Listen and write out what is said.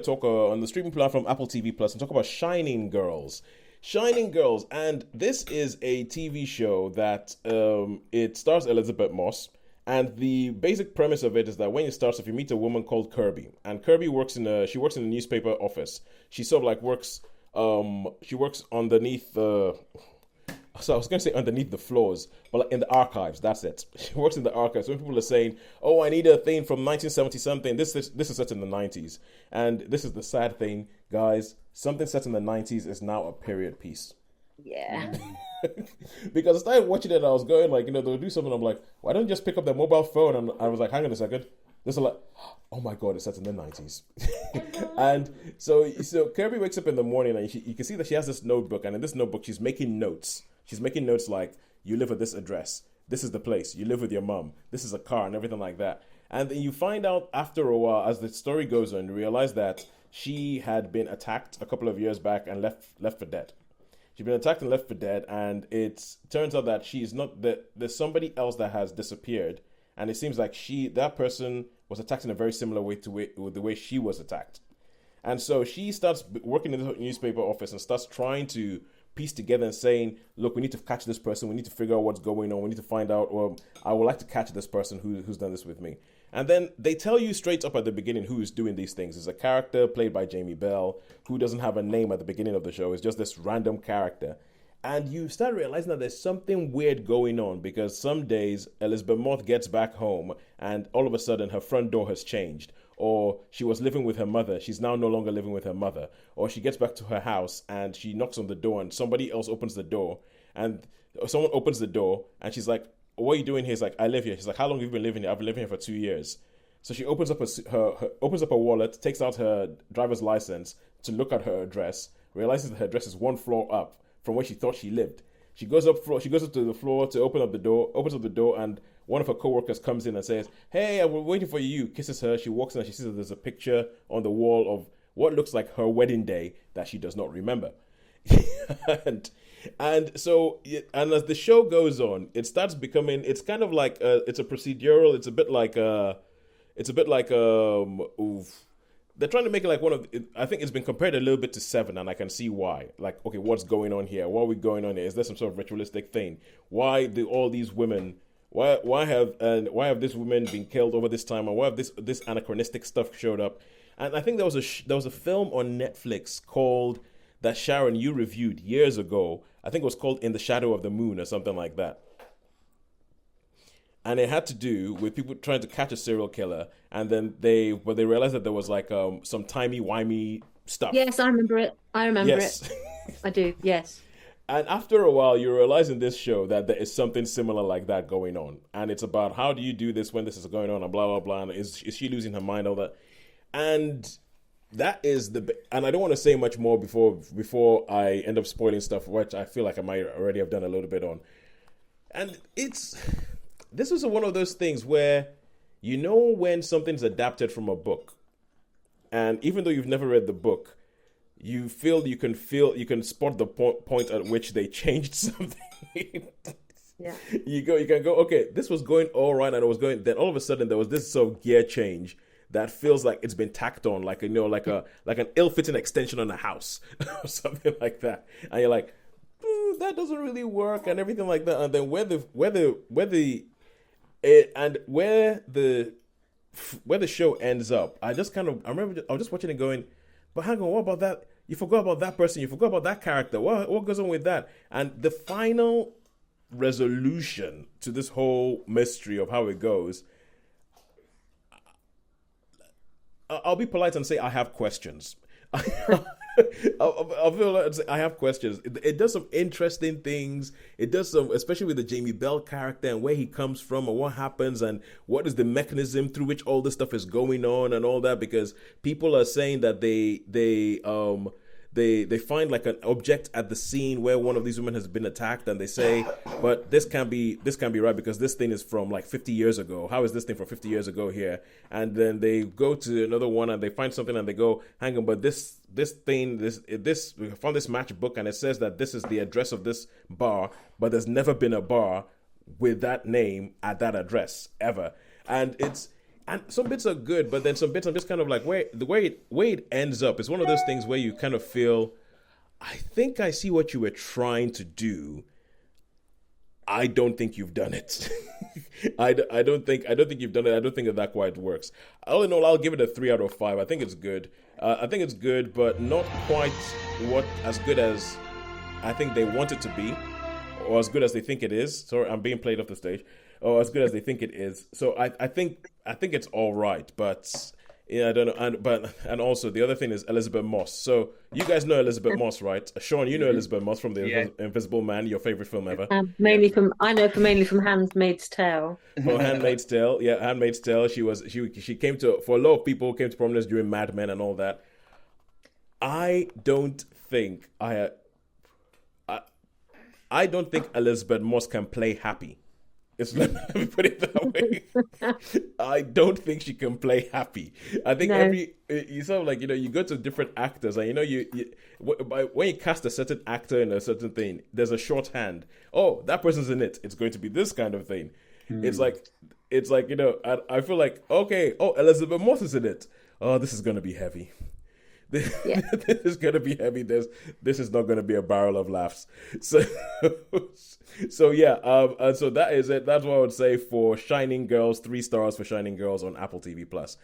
talk on the streaming platform Apple TV Plus and talk about Shining Girls. Shining Girls, and this is a TV show that it stars Elizabeth Moss. And the basic premise of it is that when it starts, if you meet a woman called Kirby, and Kirby works in a newspaper office. She sort of like works she works underneath the so I was going to say underneath the floors, but like in the archives. That's it. She works in the archives. When people are saying, "Oh, I need a thing from 1970 something," this is set in the 90s, and this is the sad thing, guys. Something set in the 90s is now a period piece. Yeah. Because I started watching it, and I was going like, they'll do something. I'm like, why don't you just pick up their mobile phone? And I was like, hang on a second. This is like, oh my god, it's set in the 90s. And so Kirby wakes up in the morning, and you can see that she has this notebook, and in this notebook, she's making notes. She's making notes like, you live at this address. This is the place. You live with your mom. This is a car and everything like that. And then you find out after a while, as the story goes on, you realize that she had been attacked a couple of years back and left for dead. She's been attacked and left for dead, and it turns out that she's not that there's somebody else that has disappeared, and it seems like that person was attacked in a very similar way to the way she was attacked. And so she starts working in the newspaper office and starts trying to piece together and saying, look, we need to catch this person. We need to figure out what's going on. We need to find out, well, I would like to catch this person who's done this with me. And then they tell you straight up at the beginning who is doing these things. It's a character played by Jamie Bell who doesn't have a name at the beginning of the show. It's just this random character. And you start realizing that there's something weird going on because some days Elizabeth Moss gets back home and all of a sudden her front door has changed. Or she was living with her mother. She's now no longer living with her mother. Or she gets back to her house and she knocks on the door and somebody else opens the door. And someone opens the door and she's like, what are you doing here? He's like, I live here. She's like, how long have you been living here? I've been living here for 2 years. So she opens up her wallet, takes out her driver's license to look at her address, realizes that her address is one floor up from where she thought she lived. She goes up to the floor to open up the door, opens up the door, and one of her coworkers comes in and says, hey, I was waiting for you, kisses her. She walks in and she sees that there's a picture on the wall of what looks like her wedding day that she does not remember. and so as the show goes on, it starts becoming, it's kind of like, it's a procedural, it's a bit like, they're trying to make it like I think it's been compared a little bit to Seven, and I can see why. Like, okay, what's going on here? What are we going on here? Is there some sort of ritualistic thing? Why do all these women, why have these women been killed over this time? And why have this anachronistic stuff showed up? And I think there was a film on Netflix called, that Sharon, you reviewed years ago. I think it was called In the Shadow of the Moon or something like that. And it had to do with people trying to catch a serial killer, and then they realized that there was like some timey-wimey stuff. Yes, I remember it. Yes. I do, yes. And after a while, you realize in this show that there is something similar like that going on. And it's about how do you do this when this is going on and blah, blah, blah. And is she losing her mind, all that. And that is and I don't want to say much more before I end up spoiling stuff, which I feel like I might already have done a little bit on. And this is one of those things where when something's adapted from a book, and even though you've never read the book, you can spot the point at which they changed something. Yeah. You can go, okay, this was going all right, and it was going. Then all of a sudden there was this sort of gear change that feels like it's been tacked on, like like an ill-fitting extension on a house or something like that, and you're like, that doesn't really work, and everything like that. And then where the show ends up, I remember I was just watching it going, but hang on, what about that? You forgot about that person. You forgot about that character. What goes on with that? And the final resolution to this whole mystery of how it goes, I'll be polite and say I have questions. I'll feel like I have questions. It does some interesting things. It does some, especially with the Jamie Bell character and where he comes from and what happens and what is the mechanism through which all this stuff is going on and all that. Because people are saying that they find like an object at the scene where one of these women has been attacked, and they say, but this can't be right because this thing is from like 50 years ago. How is this thing from 50 years ago here? And then they go to another one and they find something and they go, hang on, but this we found this matchbook and it says that this is the address of this bar, but there's never been a bar with that name at that address ever. And and some bits are good, but then some bits I'm just kind of like, the way it ends up is one of those things where you kind of feel, I think I see what you were trying to do. I don't think you've done it. I don't think you've done it. I don't think that quite works. All in all, I'll give it a 3 out of 5. I think it's good. I think it's good, but not quite as good as I think they want it to be, or as good as they think it is. Sorry, I'm being played off the stage. Or as good as they think it is. So I think it's all right, but yeah, I don't know. And also the other thing is Elizabeth Moss. So you guys know Elizabeth Moss, right? Sean, you know Elizabeth Moss from the Invisible Man, your favorite film ever. Mainly from Handmaid's Tale. From Handmaid's Tale, yeah, Handmaid's Tale. She came to, for a lot of people, came to prominence during Mad Men and all that. I don't think Elizabeth Moss can play happy. Let me put it that way. I don't think she can play happy. I think you sort of like, you go to different actors and when you cast a certain actor in a certain thing, there's a shorthand. Oh, that person's in it. It's going to be this kind of thing. It's like I feel like, okay, oh, Elizabeth Moss is in it. Oh, this is going to be heavy. This is going to be heavy. This is not going to be a barrel of laughs. So yeah, and so that is it. That's what I would say for Shining Girls. 3 stars for Shining Girls on Apple TV Plus.